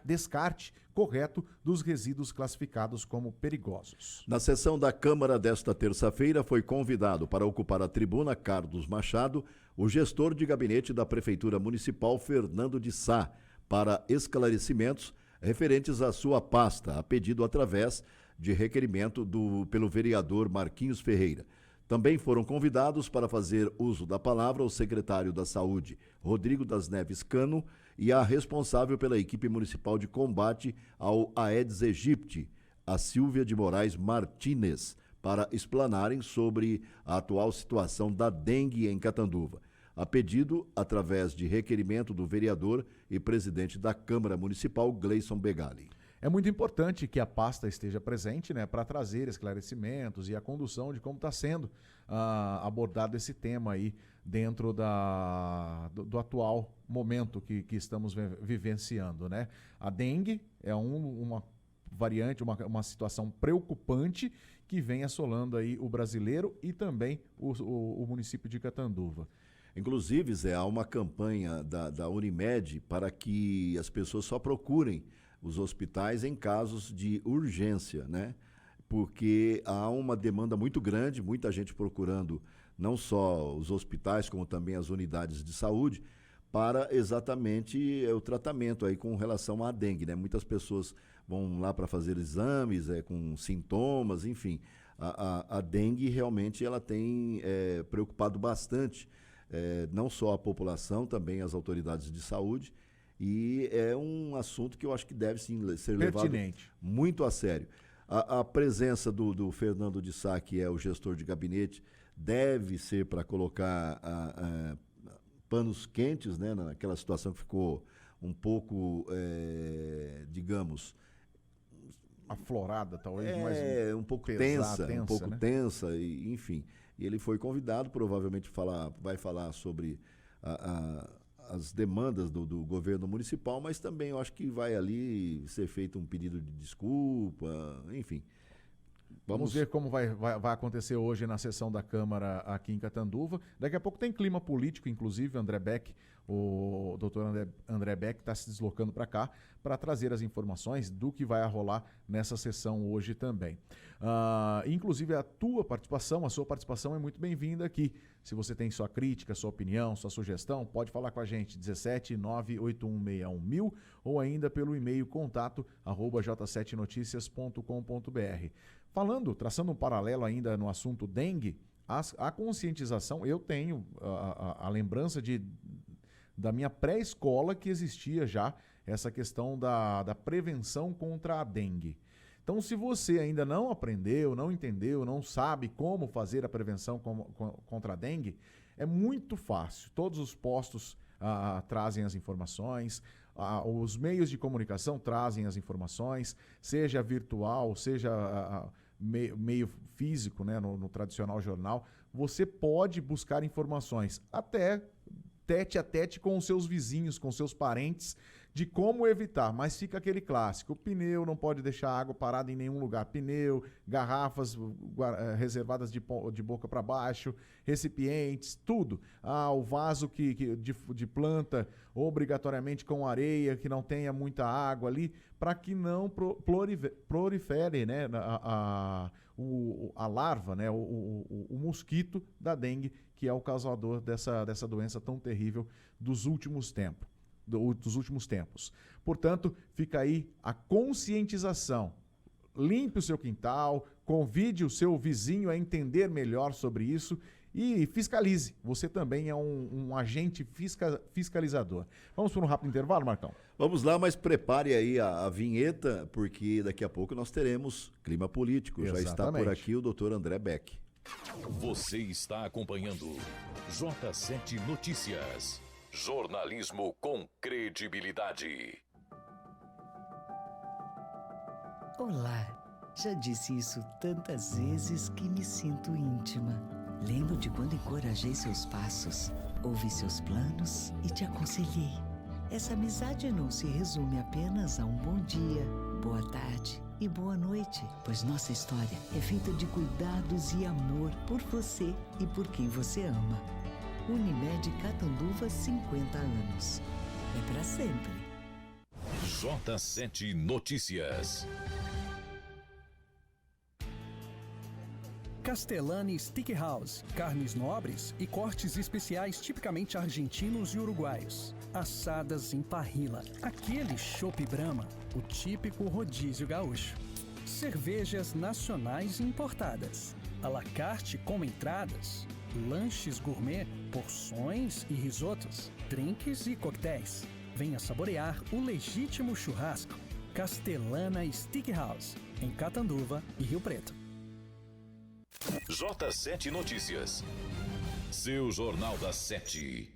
descarte correto dos resíduos classificados como perigosos. Na sessão da Câmara desta terça-feira, foi convidado para ocupar a tribuna Carlos Machado, o gestor de gabinete da Prefeitura Municipal, Fernando de Sá, para esclarecimentos referentes à sua pasta, a pedido através de requerimento pelo vereador Marquinhos Ferreira. Também foram convidados para fazer uso da palavra o secretário da Saúde, Rodrigo das Neves Cano, e a responsável pela equipe municipal de combate ao Aedes aegypti, a Silvia de Moraes Martínez, para explanarem sobre a atual situação da dengue em Catanduva. A pedido, através de requerimento do vereador e presidente da Câmara Municipal, Gleison Begali. É muito importante que a pasta esteja presente, né, para trazer esclarecimentos e a condução de como está sendo abordado esse tema aí dentro do atual momento que estamos vivenciando, né? A dengue é uma variante, uma situação preocupante que vem assolando aí o brasileiro e também o município de Catanduva. Inclusive, Zé, há uma campanha da Unimed para que as pessoas só procurem os hospitais em casos de urgência, né? Porque há uma demanda muito grande, muita gente procurando não só os hospitais, como também as unidades de saúde, para exatamente o tratamento aí com relação à dengue, né? Muitas pessoas vão lá para fazer exames com sintomas, enfim. A dengue realmente ela tem preocupado bastante, não só a população, também as autoridades de saúde, e é um assunto que eu acho que deve sim ser levado muito a sério. A presença do Fernando de Sá, que é o gestor de gabinete, deve ser para colocar panos quentes, né, naquela situação que ficou um pouco, digamos... aflorada, talvez, mais um pouco tensa, um pouco né? tensa, e, enfim. E ele foi convidado, provavelmente vai falar sobre as demandas do governo municipal, mas também eu acho que vai ali ser feito um pedido de desculpa, enfim. Vamos ver como vai acontecer hoje na sessão da Câmara aqui em Catanduva. Daqui a pouco tem clima político, inclusive, André Beck, o doutor André Beck está se deslocando para cá para trazer as informações do que vai rolar nessa sessão hoje também. Inclusive a sua participação é muito bem-vinda aqui. Se você tem sua crítica, sua opinião, sua sugestão, pode falar com a gente, 17-981611000 ou ainda pelo e-mail contato@j7noticias.com.br. Traçando um paralelo ainda no assunto dengue, a conscientização, eu tenho a lembrança da minha pré-escola que existia já essa questão da prevenção contra a dengue. Então, se você ainda não aprendeu, não entendeu, não sabe como fazer a prevenção contra a dengue, é muito fácil. Todos os postos trazem as informações, os meios de comunicação trazem as informações, seja virtual, seja meio físico, né, no tradicional jornal. Você pode buscar informações até tete a tete com os seus vizinhos, com seus parentes, de como evitar, mas fica aquele clássico, o pneu não pode deixar água parada em nenhum lugar, pneu, garrafas reservadas de boca para baixo, recipientes, tudo, o vaso de planta obrigatoriamente com areia, que não tenha muita água ali, para que não prolifere, né, a larva, né, o mosquito da dengue, que é o causador dessa doença tão terrível dos últimos tempos. Portanto, fica aí a conscientização. Limpe o seu quintal, convide o seu vizinho a entender melhor sobre isso e fiscalize. Você também é um agente fiscalizador. Vamos por um rápido intervalo, Marcão? Vamos lá, mas prepare aí a vinheta, porque daqui a pouco nós teremos clima político. Exatamente. Já está por aqui o doutor André Beck. Você está acompanhando J7 Notícias. Jornalismo com credibilidade. Olá, já disse isso tantas vezes que me sinto íntima. Lembro de quando encorajei seus passos, ouvi seus planos e te aconselhei. Essa amizade não se resume apenas a um bom dia, boa tarde e boa noite, pois nossa história é feita de cuidados e amor por você e por quem você ama. Unimed Catanduva, 50 anos. É pra sempre. J7 Notícias. Castellani Steakhouse, carnes nobres e cortes especiais tipicamente argentinos e uruguaios. Assadas em parrilla, aquele chopp Brahma, o típico rodízio gaúcho. Cervejas nacionais e importadas. À la carte com entradas. Lanches gourmet, porções e risotos. Drinks e coquetéis. Venha saborear o legítimo churrasco. Castellana Steakhouse, em Catanduva e Rio Preto. J7 Notícias. Seu Jornal das 7.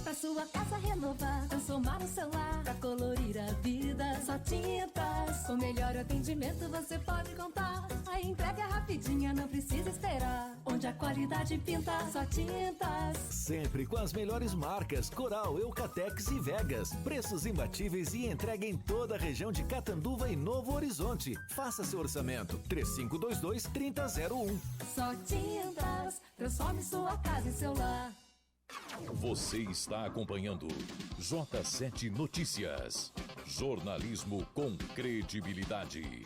Pra sua casa renovar, transformar o seu lar, pra colorir a vida, só tintas. Com melhor atendimento você pode contar. A entrega é rapidinha, não precisa esperar. Onde a qualidade pinta, só tintas. Sempre com as melhores marcas, Coral, Eucatex e Vegas. Preços imbatíveis e entrega em toda a região de Catanduva e Novo Horizonte. Faça seu orçamento, 3522-3001. Só tintas, transforme sua casa em seu lar. Você está acompanhando J7 Notícias. Jornalismo com credibilidade.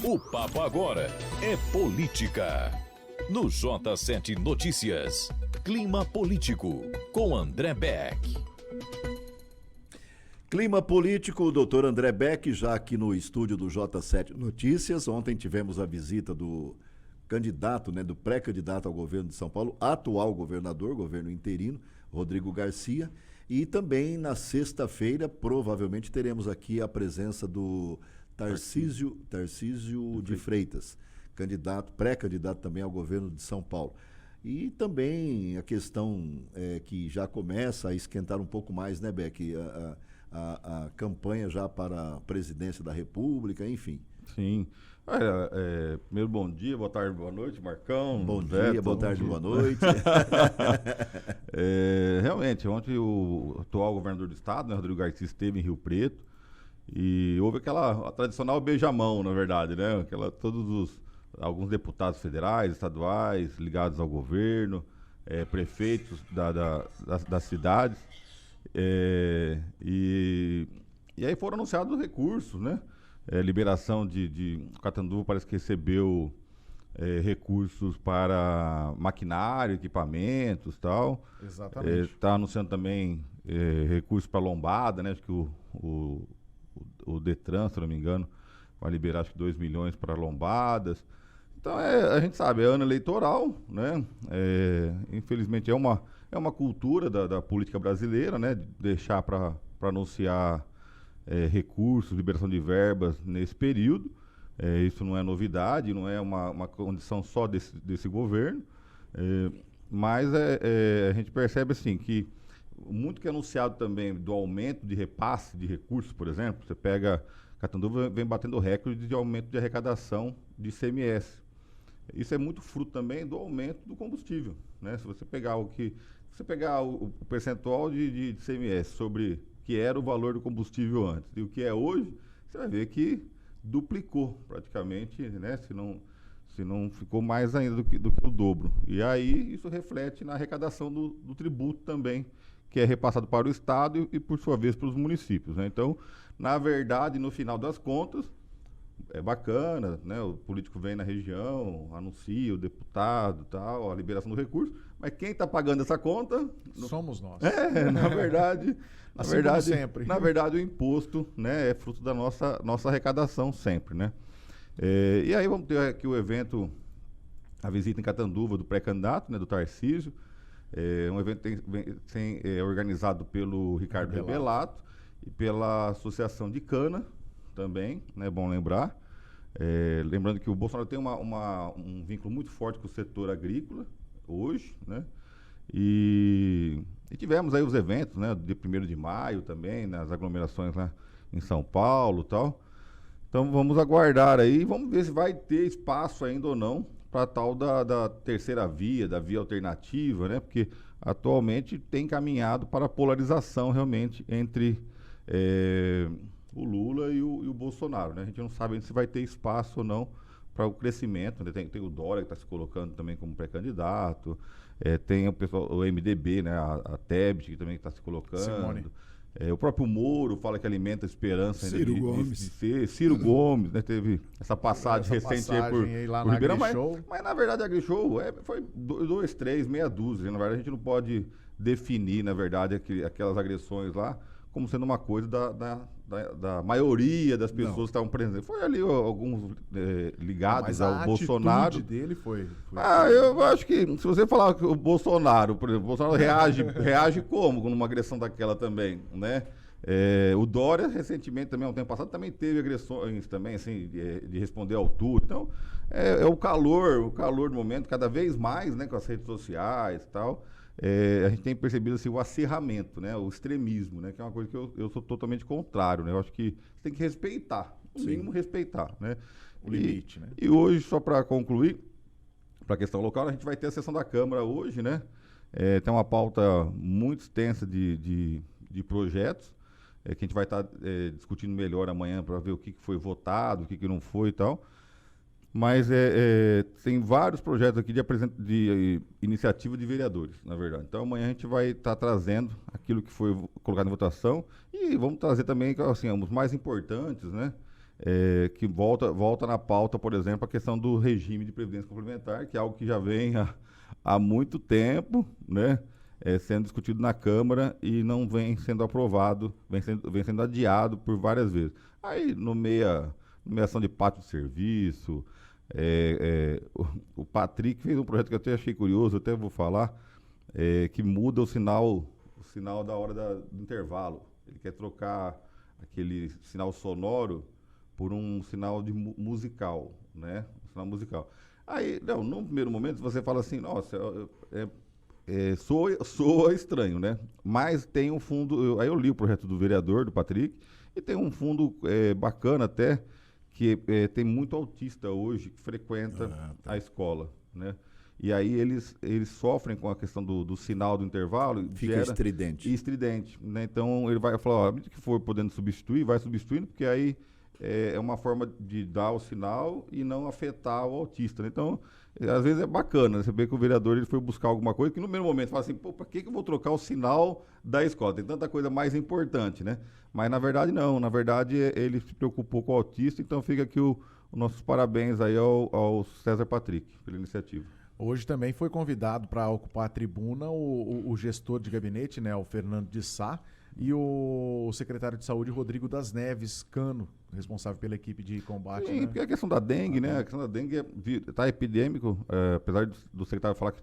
O papo agora é política. No J7 Notícias, clima político com André Beck. Clima político, o doutor André Beck, já aqui no estúdio do J7 Notícias. Ontem tivemos a visita do candidato, do pré-candidato ao governo de São Paulo, atual governador, governo interino, Rodrigo Garcia. E também na sexta-feira, provavelmente, teremos aqui a presença do Tarcísio de Freitas, pré-candidato também ao governo de São Paulo. E também a questão que já começa a esquentar um pouco mais, né, Beck? A campanha já para a presidência da República, enfim. Sim. Primeiro, bom dia, boa tarde, boa noite, Marcão. Bom dia, boa tarde, boa noite. Realmente, ontem o atual governador do estado, Rodrigo Garcia, esteve em Rio Preto e houve a tradicional beijamão, na verdade, né? Alguns deputados federais, estaduais, ligados ao governo, prefeitos das cidades. E aí foram anunciados recursos, né? Liberação de Catanduva parece que recebeu recursos para maquinário, equipamentos e tal. Exatamente. Está anunciando também recursos para lombada, né? Acho que o Detran, se não me engano, vai liberar acho que 2 milhões para lombadas. Então a gente sabe, é ano eleitoral, né? Infelizmente é uma cultura da política brasileira, né? De deixar para anunciar recursos, liberação de verbas nesse período. Isso não é novidade, não é uma condição só desse governo, mas a gente percebe assim que muito que é anunciado também do aumento de repasse de recursos, por exemplo, você pega, Catanduva vem batendo recorde de aumento de arrecadação de ICMS. Isso é muito fruto também do aumento do combustível, né? Se você pegar o percentual de ICMS sobre que era o valor do combustível antes e o que é hoje, você vai ver que duplicou praticamente, né? Se não ficou mais ainda do que o dobro. E aí isso reflete na arrecadação do tributo também, que é repassado para o Estado e por sua vez para os municípios, né? Então, na verdade, no final das contas, é bacana, né? O político vem na região, anuncia o deputado, tal, a liberação do recurso, mas quem está pagando essa conta somos nós. Na verdade, sempre. Na verdade, o imposto, né, é fruto da nossa arrecadação sempre, né? E aí vamos ter aqui o evento, a visita em Catanduva do pré-candidato, né, do Tarcísio. Um evento organizado pelo Ricardo Rebelato e pela Associação de Cana também, né, bom lembrar. Lembrando que o Bolsonaro tem um vínculo muito forte com o setor agrícola hoje, né? E tivemos aí os eventos, né, de 1º de maio também, nas aglomerações lá em São Paulo e tal. Então vamos aguardar aí, vamos ver se vai ter espaço ainda ou não para tal da terceira via, da via alternativa, né? Porque atualmente tem caminhado para a polarização realmente entre o Lula e o Bolsonaro, né? A gente não sabe se vai ter espaço ou não para o crescimento, né? Tem o Dória que está se colocando também como pré-candidato, tem o pessoal, o MDB, né? A Tebet, que também está se colocando. Simone. O próprio Moro fala que alimenta a esperança ainda Gomes. de ser. Ciro Gomes, né? Teve essa passagem recente aí por Ribeirão, mas na verdade a AgriShow foi 2, 3, meia dúzia. Na verdade a gente não pode definir, na verdade, aquelas agressões lá como sendo uma coisa da maioria das pessoas que estavam presentes. Foi ali alguns ligados ao Bolsonaro. A atitude dele foi eu acho que se você falar que o Bolsonaro, por exemplo, o Bolsonaro reage como numa agressão daquela também, né? O Dória, recentemente, também, há um tempo passado, também teve agressões também, assim, de responder à altura. Então, o calor do momento, cada vez mais, né, com as redes sociais e tal. A gente tem percebido assim, o acirramento, né, o extremismo, né, que é uma coisa que eu sou totalmente contrário, né, eu acho que você tem que respeitar, no mínimo respeitar, né, o limite, né. E hoje, só para concluir, para a questão local, a gente vai ter a sessão da Câmara hoje, né, tem uma pauta muito extensa de projetos, que a gente vai estar discutindo melhor amanhã para ver o que foi votado, o que não foi e tal. Mas tem vários projetos aqui de iniciativa de vereadores, na verdade. Então amanhã a gente vai estar trazendo aquilo que foi colocado em votação e vamos trazer também assim, os mais importantes, né? Que volta na pauta, por exemplo, a questão do regime de previdência complementar, que é algo que já vem há muito tempo, né? Sendo discutido na Câmara e não vem sendo aprovado, vem sendo adiado por várias vezes. Aí, nomeação de pátio de serviço, o Patrick fez um projeto que eu até achei curioso, eu até vou falar, que muda o sinal da hora do intervalo. Ele quer trocar aquele sinal sonoro por um sinal musical, né? Um sinal musical. Aí, no primeiro momento, você fala assim, nossa, soa estranho, né? Mas tem um fundo, aí eu li o projeto do vereador, do Patrick, e tem um fundo bacana até, que tem muito autista hoje que frequenta a escola, né? E aí eles sofrem com a questão do sinal do intervalo. Fica estridente. Estridente, né? Então ele vai falar, à medida que for podendo substituir, vai substituindo, porque aí é uma forma de dar o sinal e não afetar o autista, né? Então, às vezes é bacana, né? Você vê que o vereador ele foi buscar alguma coisa que no primeiro momento fala assim, para que eu vou trocar o sinal da escola? Tem tanta coisa mais importante, né? Mas na verdade não, na verdade ele se preocupou com o autista, então fica aqui os nossos parabéns aí ao César Patrick pela iniciativa. Hoje também foi convidado para ocupar a tribuna o gestor de gabinete, né, o Fernando de Sá, e o secretário de Saúde, Rodrigo das Neves Cano, responsável pela equipe de combate. Sim, porque a questão da dengue, né? A questão da dengue está epidêmico, apesar do secretário falar que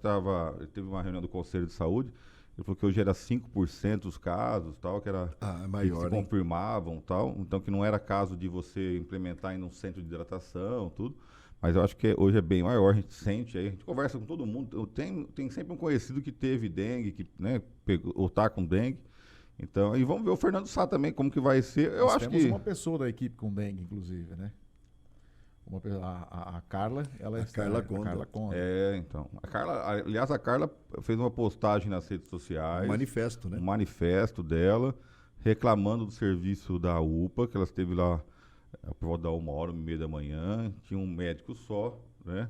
teve uma reunião do Conselho de Saúde, ele falou que hoje era 5% dos casos, tal, que era maior, que se confirmavam, tal, então que não era caso de você implementar em um centro de hidratação, tudo. Mas eu acho que hoje é bem maior, a gente sente aí, a gente conversa com todo mundo. Tem sempre um conhecido que teve dengue, que, né, ou tá com dengue. Então, e vamos ver o Fernando Sá também, como que vai ser. Nós temos uma pessoa da equipe com dengue, inclusive, né? A Carla, Carla Conda. Então. Aliás, a Carla fez uma postagem nas redes sociais. Um manifesto, né? Um manifesto dela, reclamando do serviço da UPA, que ela esteve lá por volta da 1h30 da manhã, tinha um médico só, né?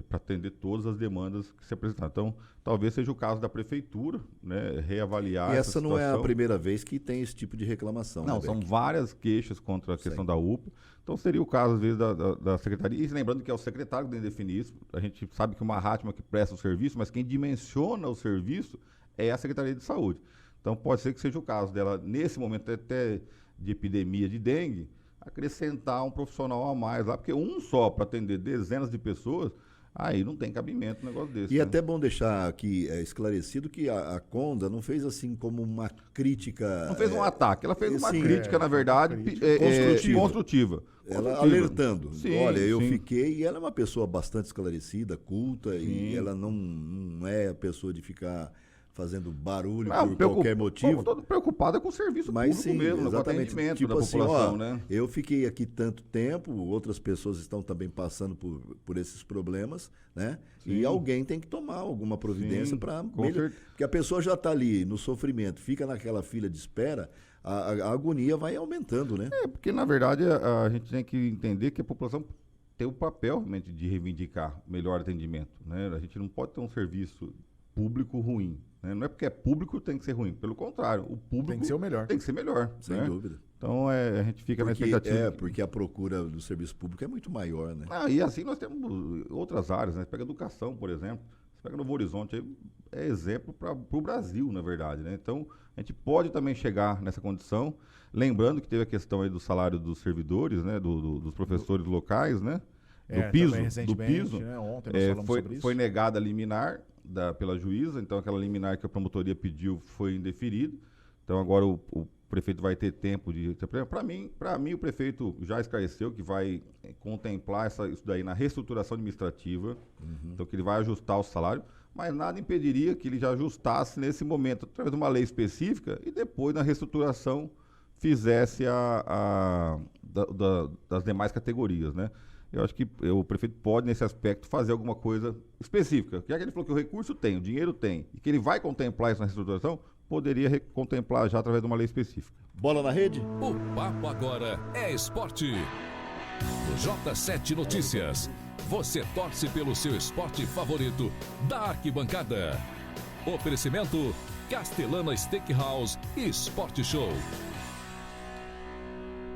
Para atender todas as demandas que se apresentaram. Então, talvez seja o caso da prefeitura, né, reavaliar essa situação. Não é a primeira vez que tem esse tipo de reclamação. Não, são várias queixas contra a questão da UPA. Então, seria o caso, às vezes, da secretaria. E lembrando que é o secretário que tem que definir isso. A gente sabe que uma Mahatma que presta o serviço, mas quem dimensiona o serviço é a Secretaria de Saúde. Então, pode ser que seja o caso dela, nesse momento até de epidemia de dengue, acrescentar um profissional a mais lá, porque um só para atender dezenas de pessoas, aí não tem cabimento um negócio desse. E é até bom deixar aqui esclarecido que a Conda não fez assim como uma crítica... Não fez um ataque, ela fez uma crítica, na verdade, construtiva. Ela alertando. Sim, olha, eu fiquei... E ela é uma pessoa bastante esclarecida, culta, e ela não é a pessoa de ficar fazendo barulho por qualquer motivo. Todo preocupado é com o serviço mas público sim, mesmo, exatamente. Com o atendimento tipo da assim, população, ó, né? Eu fiquei aqui tanto tempo, outras pessoas estão também passando por esses problemas, né? Sim. E alguém tem que tomar alguma providência para melhorar. Porque a pessoa já está ali no sofrimento, fica naquela fila de espera, a agonia vai aumentando, né? Porque na verdade a gente tem que entender que a população tem o papel realmente de reivindicar melhor atendimento, né? A gente não pode ter um serviço público ruim, né? Não é porque é público tem que ser ruim, pelo contrário, o público tem que ser o melhor. Tem que ser melhor, sem né? dúvida. Então a gente fica na expectativa. Porque a procura do serviço público é muito maior, né? E assim nós temos outras áreas, né? Você pega a educação, por exemplo, você pega Novo Horizonte, aí é exemplo para o Brasil, na verdade, né? Então a gente pode também chegar nessa condição, lembrando que teve a questão aí do salário dos servidores, né? Dos professores locais, né? Do piso, né? Ontem nós falamos sobre isso. Foi negada a liminar pela juíza, então aquela liminar que a promotoria pediu foi indeferida. Então agora o prefeito vai ter tempo de... Para mim o prefeito já esclareceu que vai contemplar isso daí na reestruturação administrativa, então que ele vai ajustar o salário, mas nada impediria que ele já ajustasse nesse momento, através de uma lei específica, e depois na reestruturação fizesse das demais categorias, né? Eu acho que o prefeito pode, nesse aspecto, fazer alguma coisa específica. Já que ele falou que o recurso tem, o dinheiro tem, e que ele vai contemplar isso na reestruturação, poderia contemplar já através de uma lei específica. Bola na rede? O papo agora é esporte. J7 Notícias. Você torce pelo seu esporte favorito da arquibancada. Oferecimento Castelana Steakhouse e Sport Show.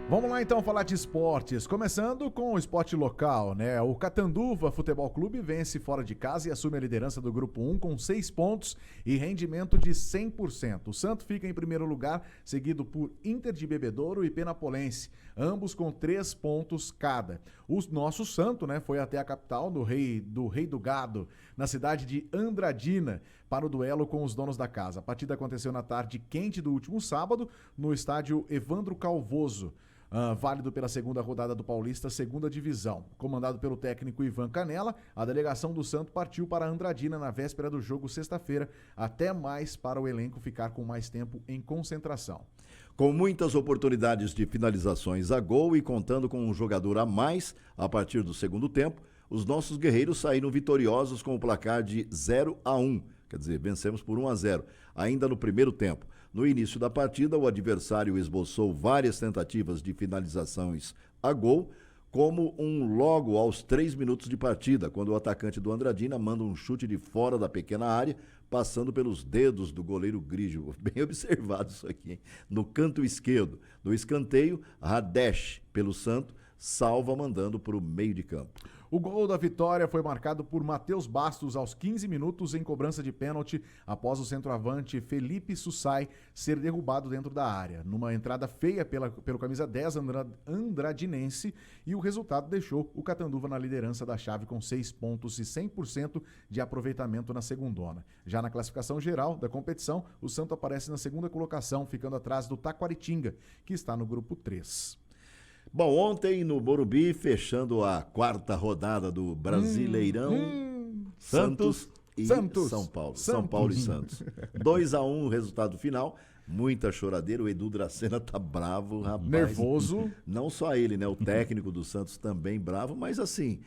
Vamos lá então falar de esportes, começando com o esporte local, né? O Catanduva Futebol Clube vence fora de casa e assume a liderança do Grupo 1 com 6 pontos e rendimento de 100%. O Santo fica em primeiro lugar, seguido por Inter de Bebedouro e Penapolense, ambos com 3 pontos cada. O nosso Santo, né, foi até a capital do Rei do Gado, na cidade de Andradina, para o duelo com os donos da casa. A partida aconteceu na tarde quente do último sábado, no estádio Evandro Calvoso. Válido pela segunda rodada do Paulista, segunda divisão. Comandado pelo técnico Ivan Canella, a delegação do Santo partiu para Andradina na véspera do jogo sexta-feira, até mais para o elenco ficar com mais tempo em concentração. Com muitas oportunidades de finalizações a gol e contando com um jogador a mais a partir do segundo tempo, os nossos guerreiros saíram vitoriosos com o placar de 0-1, quer dizer, vencemos por 1-0, ainda no primeiro tempo. No início da partida, o adversário esboçou várias tentativas de finalizações a gol, como logo aos 3 minutos de partida, quando o atacante do Andradina manda um chute de fora da pequena área, passando pelos dedos do goleiro Grigio. Bem observado isso aqui, hein? No canto esquerdo. No escanteio, Radesh, pelo Santo, salva mandando para o meio de campo. O gol da vitória foi marcado por Matheus Bastos aos 15 minutos em cobrança de pênalti após o centroavante Felipe Sussai ser derrubado dentro da área, numa entrada feia pelo camisa 10 andradinense, e o resultado deixou o Catanduva na liderança da chave com 6 pontos e 100% de aproveitamento na segundona. Já na classificação geral da competição, o Santo aparece na segunda colocação, ficando atrás do Taquaritinga, que está no grupo 3. Bom, ontem no Morumbi, fechando a 4ª rodada do Brasileirão, Santos e São Paulo. São Paulo e Santos. 2-1 o resultado final. Muita choradeira. O Edu Dracena tá bravo, rapaz. Nervoso. Não só ele, né? O técnico do Santos também bravo, mas assim...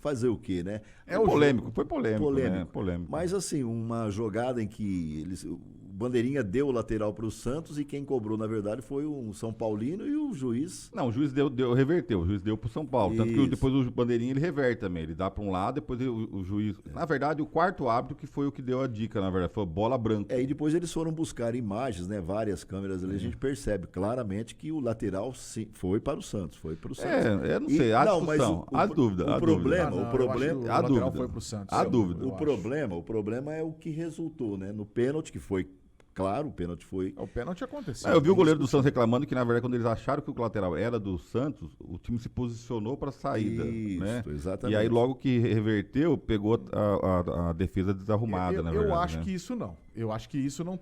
fazer o quê, né? Polêmico, foi polêmico. Né? Polêmico. Mas assim, uma jogada em que o Bandeirinha deu o lateral para o Santos e quem cobrou, na verdade, foi um São Paulino e o juiz... Não, o juiz reverteu, o juiz deu pro São Paulo. Tanto que depois o Bandeirinha ele reverte também, ele dá para um lado, depois o juiz... Na verdade, o quarto árbitro que foi o que deu a dica, na verdade, foi bola branca. E depois eles foram buscar imagens, né, várias câmeras ali, a gente percebe claramente que o lateral sim, foi para o Santos, não sei, há discussão, há dúvida. O problema foi pro Santos. Há dúvida. O problema é o que resultou, né, no pênalti, que foi... Claro, o pênalti foi... O pênalti aconteceu. Eu vi o goleiro do Santos reclamando que, na verdade, quando eles acharam que o lateral era do Santos, o time se posicionou para a saída. Isso, né? Exatamente. E aí, logo que reverteu, pegou a defesa desarrumada, na verdade. Eu acho que isso não. Eu acho que isso não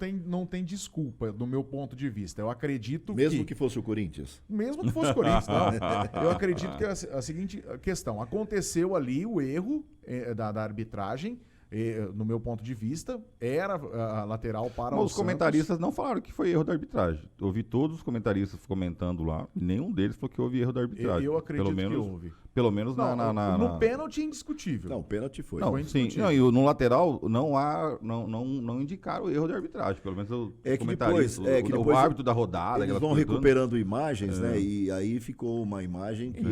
tem desculpa, do meu ponto de vista. Eu acredito Mesmo que fosse o Corinthians? Mesmo que fosse o Corinthians, não. Eu acredito que é a seguinte questão. Aconteceu ali o erro da arbitragem, no meu ponto de vista, era a lateral para Mas o os comentaristas não falaram que foi erro da arbitragem. Eu ouvi todos os comentaristas comentando lá, e nenhum deles falou que houve erro da arbitragem. Eu acredito que houve. Pelo menos no pênalti indiscutível. Não, o pênalti foi. Não, sim. Não, e no lateral não indicaram o erro de arbitragem. Pelo menos o comentarista, o árbitro da rodada. Eles vão recuperando imagens, né? E aí ficou uma imagem que,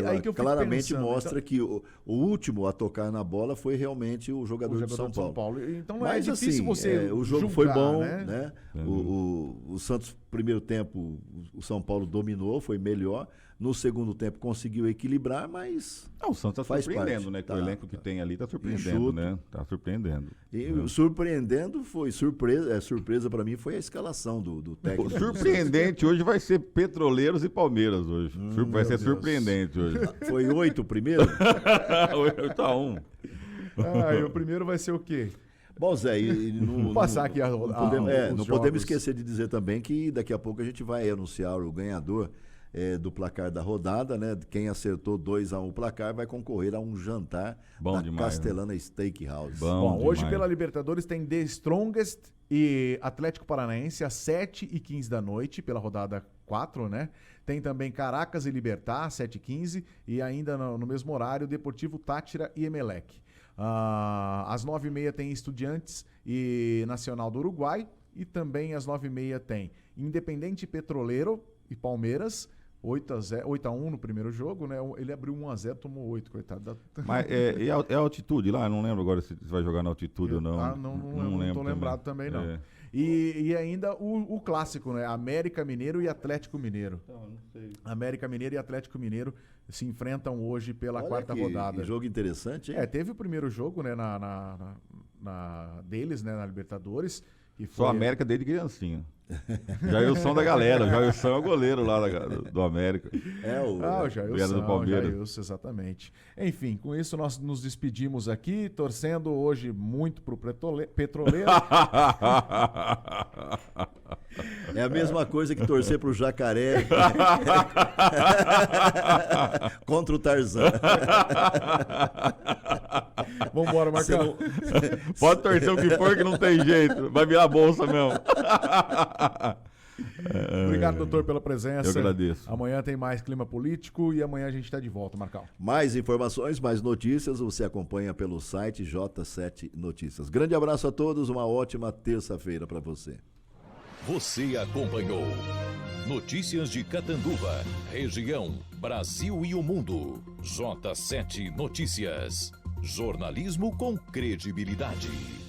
aí que claramente mostra que o último a tocar na bola foi realmente o jogador de São Paulo. Então mas é difícil você o jogo julgar, foi bom, né? O Santos, primeiro tempo, o São Paulo dominou, foi melhor. No segundo tempo conseguiu equilibrar, mas o Santos está surpreendendo, né? Que o elenco que tem ali está surpreendendo, né? Está surpreendendo. E surpreendendo foi surpresa para mim foi a escalação do técnico. O surpreendente hoje vai ser Petroleiros e Palmeiras hoje. Vai ser surpreendente hoje. Foi 8 o primeiro? 8-1. E o primeiro vai ser o quê? Bom, Zé, vamos passar aqui não podemos esquecer de dizer também que daqui a pouco a gente vai anunciar o ganhador do placar da rodada, né? Quem acertou 2-1 o placar vai concorrer a um jantar da Castelana Steakhouse. Bom, hoje pela Libertadores tem The Strongest e Atlético Paranaense às 7h15 da noite, pela rodada 4, né? Tem também Caracas e Libertad, 7h15, e ainda no mesmo horário, Deportivo Táchira e Emelec. Às 9h30 tem Estudiantes e Nacional do Uruguai, e também às 9h30 tem Independente Petroleiro e Palmeiras, 8-1 no primeiro jogo, né? Ele abriu 1-0, tomou 8, coitado. Mas e a altitude lá? Não lembro agora se vai jogar na altitude ou não. Não tô lembrado também, não. E ainda o clássico, né? América Mineiro e Atlético Mineiro. Não sei. América Mineiro e Atlético Mineiro se enfrentam hoje pela quarta rodada. Que jogo interessante, hein? Teve o primeiro jogo, né? Deles, né? Na Libertadores. Que foi... Só a América desde criancinha. Jailson da galera. Jailson é o goleiro lá do América. O Jailson do Palmeiras. Jailson, exatamente. Enfim, com isso nós nos despedimos aqui, torcendo hoje muito pro Petroleiro. É a mesma coisa que torcer pro Jacaré contra o Tarzan. Vambora, Marcão. Pode torcer o que for que não tem jeito. Vai virar bolsa mesmo. Obrigado, doutor, pela presença. Eu agradeço. Amanhã tem mais Clima Político e amanhã a gente está de volta, Marcão. Mais informações, mais notícias, você acompanha pelo site J7 Notícias. Grande abraço a todos, uma ótima terça-feira para você. Você acompanhou Notícias de Catanduva, região, Brasil e o mundo. J7 Notícias. Jornalismo com credibilidade.